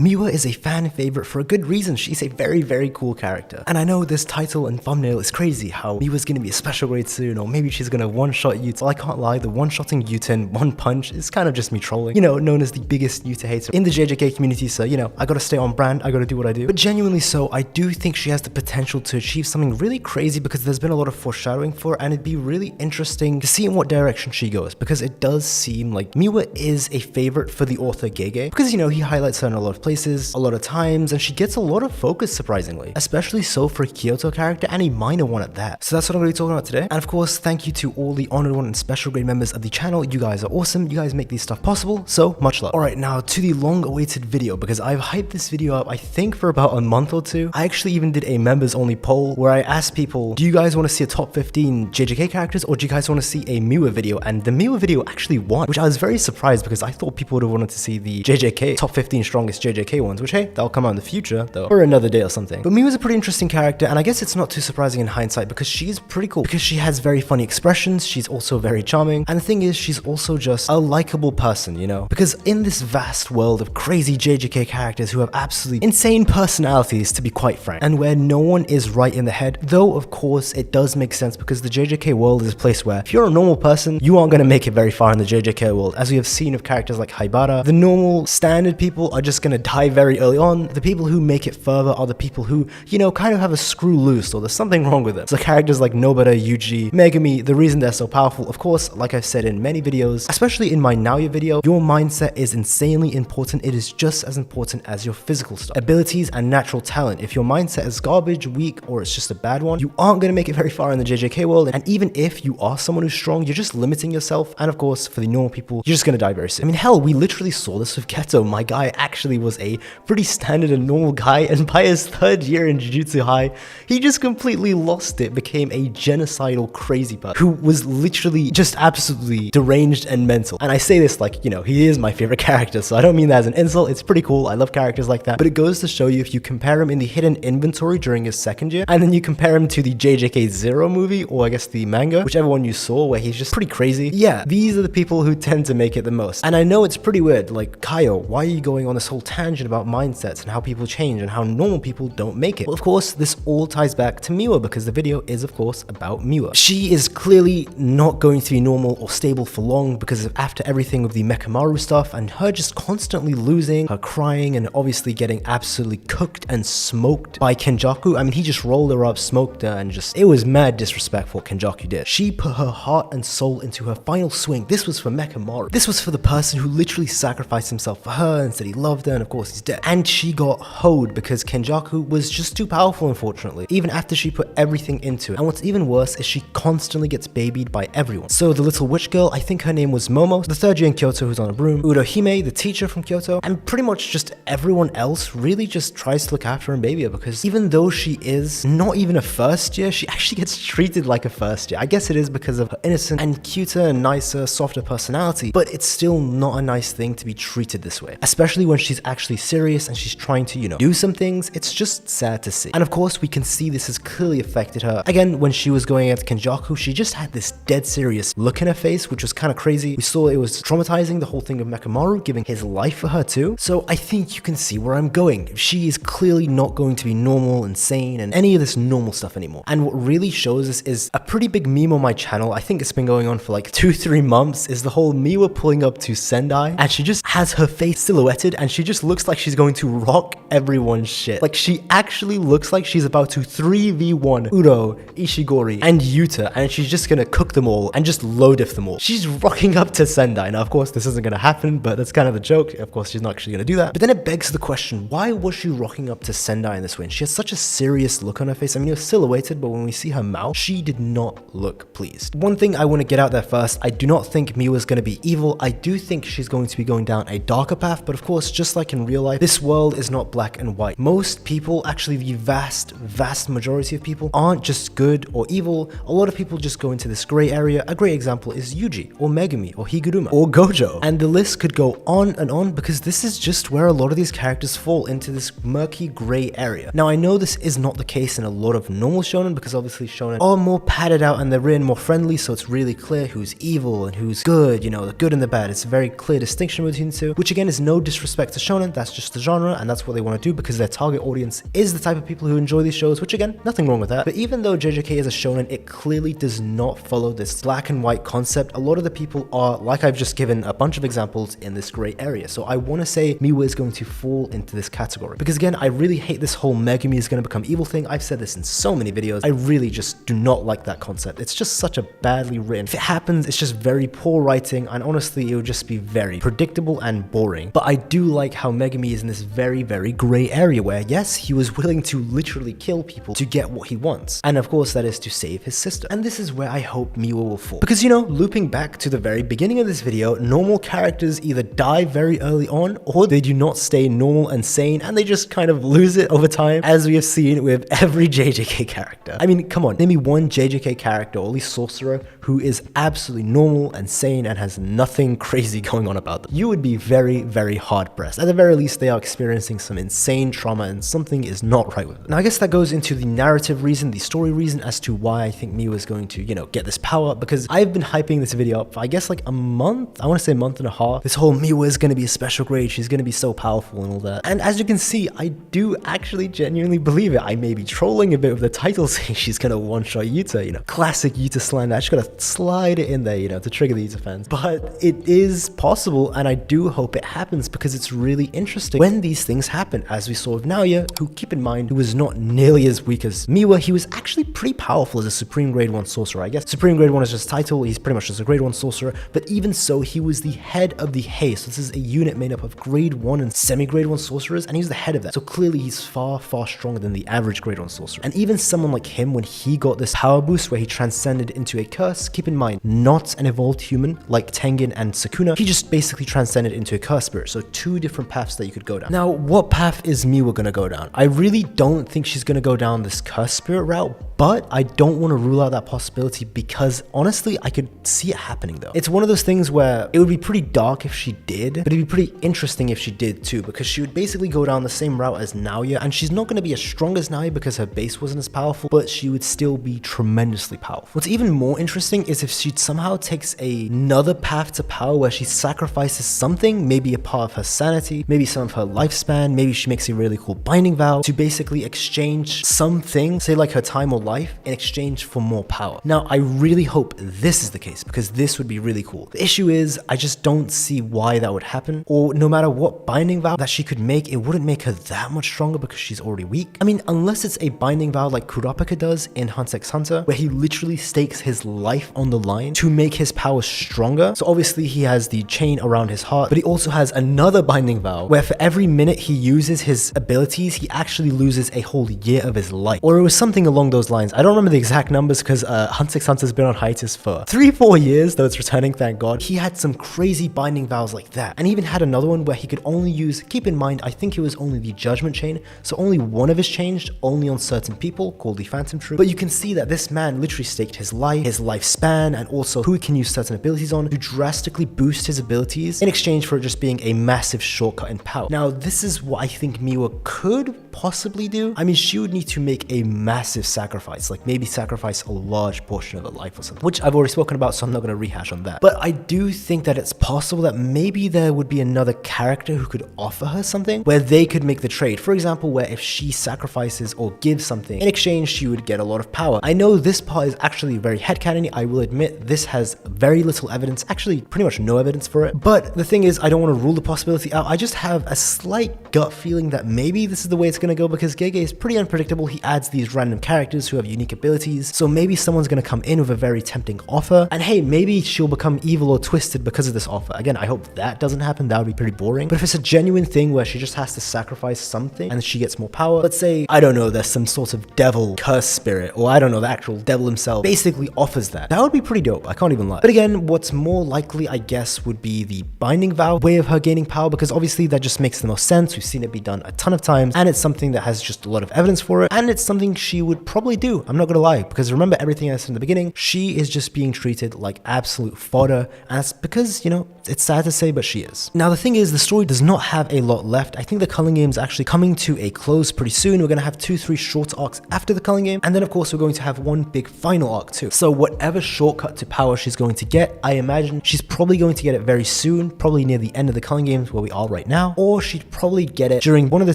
Miwa is a fan favorite for a good reason. She's a very, very cool character. And I know this title and thumbnail is crazy, how Miwa's gonna be a special grade soon, or maybe she's gonna one-shot Yuta. Well, I can't lie, the one-shotting Yuta in one punch is kind of just me trolling. You know, known as the biggest Yuta hater in the JJK community, so you know, I gotta stay on brand, I gotta do what I do. But genuinely so, I do think she has the potential to achieve something really crazy because there's been a lot of foreshadowing for her, and it'd be really interesting to see in what direction she goes, because it does seem like Miwa is a favorite for the author GEGE, because you know, he highlights her in a lot of places, a lot of times, and she gets a lot of focus surprisingly, especially so for a Kyoto character and a minor one at that. So that's what I'm going to be talking about today. And of course, thank you to all the honored one and special grade members of the channel. You guys are awesome. You guys make these stuff possible, so much love. Alright, now to the long awaited video, because I've hyped this video up I think for about a month or two. I actually even did a members only poll where I asked people, do you guys want to see a top 15 JJK characters, or do you guys want to see a Miwa video? And the Miwa video actually won, which I was very surprised because I thought people would have wanted to see the JJK top 15 strongest JJK ones, which hey, that'll come out in the future though, or another day or something. But Miwa's a pretty interesting character, and I guess it's not too surprising in hindsight because she's pretty cool, because she has very funny expressions, she's also very charming, and the thing is, she's also just a likable person, you know? Because in this vast world of crazy JJK characters who have absolutely insane personalities, to be quite frank, and where no one is right in the head, though of course it does make sense because the JJK world is a place where if you're a normal person, you aren't going to make it very far in the JJK world. As we have seen of characters like Haibara, the normal standard people are just going to die very early on. The people who make it further are the people who, you know, kind of have a screw loose or there's something wrong with them. So characters like Nobara, Yuji, Megumi, the reason they're so powerful, of course, like I've said in many videos, especially in my Naoya video, your mindset is insanely important. It is just as important as your physical stuff, abilities and natural talent. If your mindset is garbage, weak, or it's just a bad one, you aren't going to make it very far in the JJK world. And even if you are someone who's strong, you're just limiting yourself. And of course, for the normal people, you're just going to die very soon. I mean, hell, we literally saw this with Keto. My guy actually was a pretty standard and normal guy, and by his third year in Jujutsu High, he just completely lost it, became a genocidal crazy person who was literally just absolutely deranged and mental. And I say this like, you know, he is my favorite character, so I don't mean that as an insult. It's pretty cool. I love characters like that. But it goes to show you, if you compare him in the hidden inventory during his second year, and then you compare him to the JJK Zero movie, or I guess the manga, whichever one you saw, where he's just pretty crazy. Yeah, these are the people who tend to make it the most. And I know it's pretty weird, like, Kaio, why are you going on this whole tangent about mindsets and how people change and how normal people don't make it? Well, of course, this all ties back to Miwa, because the video is, of course, about Miwa. She is clearly not going to be normal or stable for long, because of after everything with the Mekamaru stuff and her just constantly losing, her crying, and obviously getting absolutely cooked and smoked by Kenjaku. I mean, he just rolled her up, smoked her, and just, it was mad disrespectful Kenjaku did. She put her heart and soul into her final swing. This was for Mekamaru. This was for the person who literally sacrificed himself for her and said he loved her, and of course he's dead. And she got hoed because Kenjaku was just too powerful, unfortunately, even after she put everything into it. And what's even worse is she constantly gets babied by everyone. So the little witch girl, I think her name was Momo, the third year in Kyoto who's on a broom, Urohime, the teacher from Kyoto, and pretty much just everyone else really just tries to look after her and baby her, because even though she is not even a first year, she actually gets treated like a first year. I guess it is because of her innocent and cuter and nicer, softer personality, but it's still not a nice thing to be treated this way, especially when she's actually serious and she's trying to, you know, do some things. It's just sad to see. And of course, we can see this has clearly affected her. Again, when she was going at Kenjaku, she just had this dead serious look in her face, which was kind of crazy. We saw it was traumatizing, the whole thing of Mekamaru giving his life for her too. So I think you can see where I'm going. She is clearly not going to be normal and sane and any of this normal stuff anymore. And what really shows us is a pretty big meme on my channel. I think it's been going on for like 2-3 months, is the whole Miwa pulling up to Sendai, and she just has her face silhouetted and she just looks like she's going to rock everyone's shit. Like, she actually looks like she's about to 3v1 Uro, Ishigori, and Yuta, and she's just gonna cook them all and just low diff them all. She's rocking up to Sendai. Now, of course, this isn't gonna happen, but that's kind of the joke. Of course, she's not actually gonna do that. But then it begs the question, why was she rocking up to Sendai in this way? And she has such a serious look on her face. I mean, it was silhouetted, but when we see her mouth, she did not look pleased. One thing I want to get out there first, I do not think Miwa's gonna be evil. I do think she's going to be going down a darker path, but of course, just like in real life, this world is not black and white. Most people, actually the vast majority of people, aren't just good or evil. A lot of people just go into this gray area. A great example is Yuji, or Megumi, or Higuruma, or Gojo. And the list could go on and on, because this is just where a lot of these characters fall into this murky gray area. Now, I know this is not the case in a lot of normal shonen, because obviously shonen are more padded out and they're written more friendly, so it's really clear who's evil and who's good, you know, the good and the bad. It's a very clear distinction between the two, which again is no disrespect to shonen. shonen, that's just the genre, and that's what they want to do because their target audience is the type of people who enjoy these shows, which again, nothing wrong with that. But even though JJK is a shonen, it clearly does not follow this black and white concept. A lot of the people are, like I've just given a bunch of examples, in this gray area. So I want to say Miwa is going to fall into this category. Because again, I really hate this whole Megumi is going to become evil thing. I've said this in so many videos. I really just do not like that concept. It's just such a badly written. If it happens, it's just very poor writing, and honestly, it would just be very predictable and boring. But I do like how Megumi is in this very, very gray area where, yes, he was willing to literally kill people to get what he wants. And of course, that is to save his sister. And this is where I hope Miwa will fall. Because, you know, looping back to the very beginning of this video, normal characters either die very early on or they do not stay normal and sane, and they just kind of lose it over time, as we have seen with every JJK character. I mean, come on, name me one JJK character, or at least sorcerer, who is absolutely normal and sane and has nothing crazy going on about them. You would be very, very hard pressed. At the very least, they are experiencing some insane trauma and something is not right with them. Now, I guess that goes into the narrative reason, the story reason as to why I think Miwa is going to, you know, get this power, because I've been hyping this video up for, I guess, like a month. I want to say a month and a half. This whole Miwa is going to be a special grade. She's going to be so powerful and all that. And as you can see, I do actually genuinely believe it. I may be trolling a bit with the title saying she's going to one-shot Yuta, you know, classic Yuta slander. I just got to slide it in there, you know, to trigger the Yuta fans. But it is possible, and I do hope it happens because it's really interesting when these things happen, as we saw with Naoya, who, keep in mind, who was not nearly as weak as Miwa. He was actually pretty powerful as a Supreme Grade 1 sorcerer, I guess. Supreme Grade 1 is just title. He's pretty much just a Grade 1 sorcerer, but even so, he was the head of the Haze. So this is a unit made up of Grade 1 and semi-Grade 1 sorcerers, and he's the head of that. So clearly he's far, far stronger than the average Grade 1 sorcerer. And even someone like him, when he got this power boost where he transcended into a curse, keep in mind, not an evolved human like Tengen and Sukuna, he just basically transcended into a curse spirit. So two different paths that you could go down. Now, what path is Miwa gonna go down? I really don't think she's gonna go down this curse spirit route, but I don't want to rule out that possibility because honestly, I could see it happening though. It's one of those things where it would be pretty dark if she did, but it'd be pretty interesting if she did too, because she would basically go down the same route as Naoya, and she's not going to be as strong as Naoya because her base wasn't as powerful, but she would still be tremendously powerful. What's even more interesting is if she somehow takes another path to power where she sacrifices something, maybe a part of her sanity, maybe some of her lifespan, maybe she makes a really cool binding vow to basically exchange something, say like her time or life, in exchange for more power. Now, I really hope this is the case because this would be really cool. The issue is, I just don't see why that would happen, or no matter what binding vow that she could make, it wouldn't make her that much stronger because she's already weak. I mean, unless it's a binding vow like Kurapika does in Hunter x Hunter, where he literally stakes his life on the line to make his power stronger. So obviously he has the chain around his heart, but he also has another binding vow where for every minute he uses his abilities, he actually loses a whole year of his life. Or it was something along those lines. I don't remember the exact numbers because Hunter x Hunter's been on hiatus for 3-4 years, though it's returning, thank God. He had some crazy binding vows like that, and he even had another one where he could only use, keep in mind, I think it was only the Judgment Chain, so only one of his changed, only on certain people, called the Phantom Troop. But you can see that this man literally staked his life, his lifespan, and also who he can use certain abilities on to drastically boost his abilities in exchange for it just being a massive shortcut in power. Now, this is what I think Miwa could possibly do. I mean, she would need to make a massive sacrifice, like maybe sacrifice a large portion of her life or something, which I've already spoken about, so I'm not going to rehash on that. But I do think that it's possible that maybe there would be another character who could offer her something where they could make the trade. For example, where if she sacrifices or gives something, in exchange she would get a lot of power. I know this part is actually very headcanon-y. I will admit this has very little evidence, actually pretty much no evidence for it. But the thing is, I don't want to rule the possibility out. I just have a slight gut feeling that maybe this is the way it's going to go because GEGE is pretty unpredictable. He adds these random characters who have unique abilities. So maybe someone's going to come in with a very tempting offer, and hey, maybe she'll become evil or twisted because of this offer. Again, I hope that doesn't happen. That would be pretty boring. But if it's a genuine thing where she just has to sacrifice something and she gets more power, let's say, I don't know, there's some sort of devil curse spirit, or I don't know, the actual devil himself basically offers that. That would be pretty dope. I can't even lie. But again, what's more likely, I guess, would be the binding vow way of her gaining power, because obviously that just makes the most sense. We've seen it be done a ton of times, and it's something that has just a lot of evidence for it, and it's something she would probably do. I'm not gonna lie, because remember everything I said in the beginning, she is just being treated like absolute fodder, and that's because, you know, it's sad to say, but she is. Now the thing is, the story does not have a lot left. I think the culling game is actually coming to a close pretty soon. We're gonna have 2-3 short arcs after the culling game, and then of course we're going to have one big final arc too. So whatever shortcut to power she's going to get, I imagine she's probably going to get it very soon, probably near the end of the culling games where we are right now, or she'd probably get it during one of the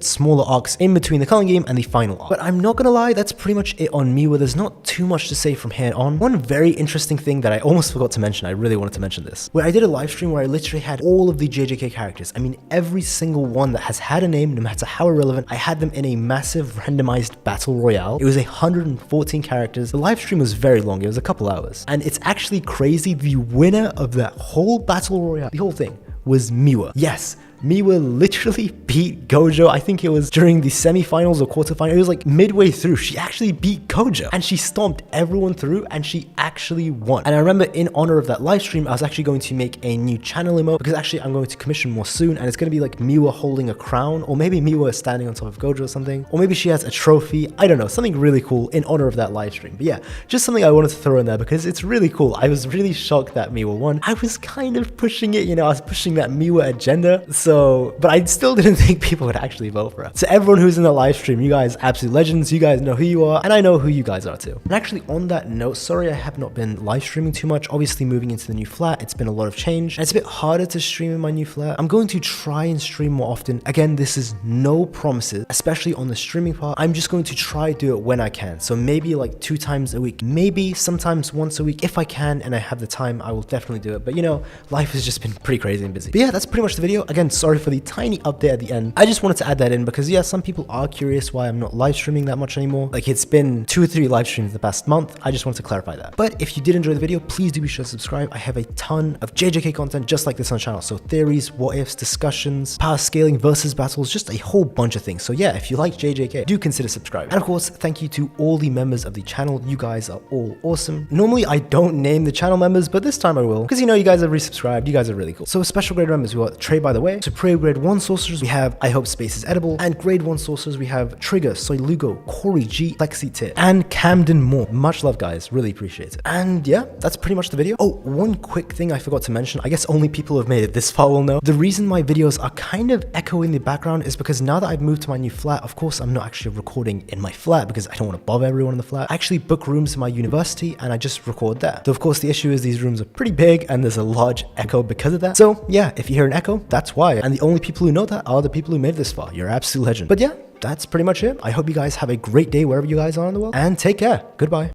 smaller arcs in between the culling game and the final arc. But I'm not gonna lie, that's pretty much it on Miwa. There's not too much to say from here on. One very interesting thing that I almost forgot to mention, I really wanted to mention this, where I did a live stream where I literally had all of the JJK characters. I mean, every single one that has had a name, no matter how irrelevant, I had them in a massive randomized battle royale. It was 114 characters. The live stream was very long, it was a couple hours. And it's actually crazy, the winner of that whole battle royale, the whole thing, was Miwa. Yes, Miwa literally beat Gojo. I think it was during the semi-finals or quarterfinals. It was like midway through. She actually beat Gojo and she stomped everyone through and she actually won. And I remember in honor of that live stream, I was actually going to make a new channel emote because actually I'm going to commission more soon, and it's going to be like Miwa holding a crown, or maybe Miwa standing on top of Gojo or something, or maybe she has a trophy. I don't know, something really cool in honor of that live stream. But yeah, just something I wanted to throw in there because it's really cool. I was really shocked that Miwa won. I was kind of pushing it, you know, I was pushing that Miwa agenda. So, but I still didn't think people would actually vote for her. So everyone who's in the live stream, you guys absolute legends, you guys know who you are, and I know who you guys are too. And actually on that note, sorry I have not been live streaming too much. Obviously moving into the new flat, it's been a lot of change. And it's a bit harder to stream in my new flat. I'm going to try and stream more often. Again, this is no promises, especially on the streaming part. I'm just going to try do it when I can. So maybe like 2 times a week, maybe sometimes once a week. If I can and I have the time, I will definitely do it. But you know, life has just been pretty crazy and busy. But yeah, that's pretty much the video. Again, sorry for the tiny update at the end. I just wanted to add that in because yeah, some people are curious why I'm not live streaming that much anymore. Like it's been 2 or 3 live streams the past month. I just wanted to clarify that. But if you did enjoy the video, please do be sure to subscribe. I have a ton of JJK content just like this on the channel. So theories, what ifs, discussions, power scaling versus battles, just a whole bunch of things. So yeah, if you like JJK, do consider subscribing. And of course, thank you to all the members of the channel. You guys are all awesome. Normally I don't name the channel members, but this time I will, because you know, you guys have resubscribed. You guys are really cool. So special grade members, we got Trey, by the way. Supreme grade 1 sorcerers, we have I Hope Space is Edible. And grade 1 sorcerers, we have Trigger, Soy Lugo, Corey G, Lexi Tit, and Camden Moore. Much love, guys. Really appreciate it. And yeah, that's pretty much the video. Oh, one quick thing I forgot to mention. I guess only people who have made it this far will know. The reason my videos are kind of echoing in the background is because now that I've moved to my new flat, of course, I'm not actually recording in my flat because I don't want to bother everyone in the flat. I actually book rooms in my university and I just record there. Though of course, the issue is these rooms are pretty big and there's a large echo because of that. So yeah, if you hear an echo, that's why. And the only people who know that are the people who made it this far. You're an absolute legend. But yeah, that's pretty much it. I hope you guys have a great day wherever you guys are in the world and take care. Goodbye.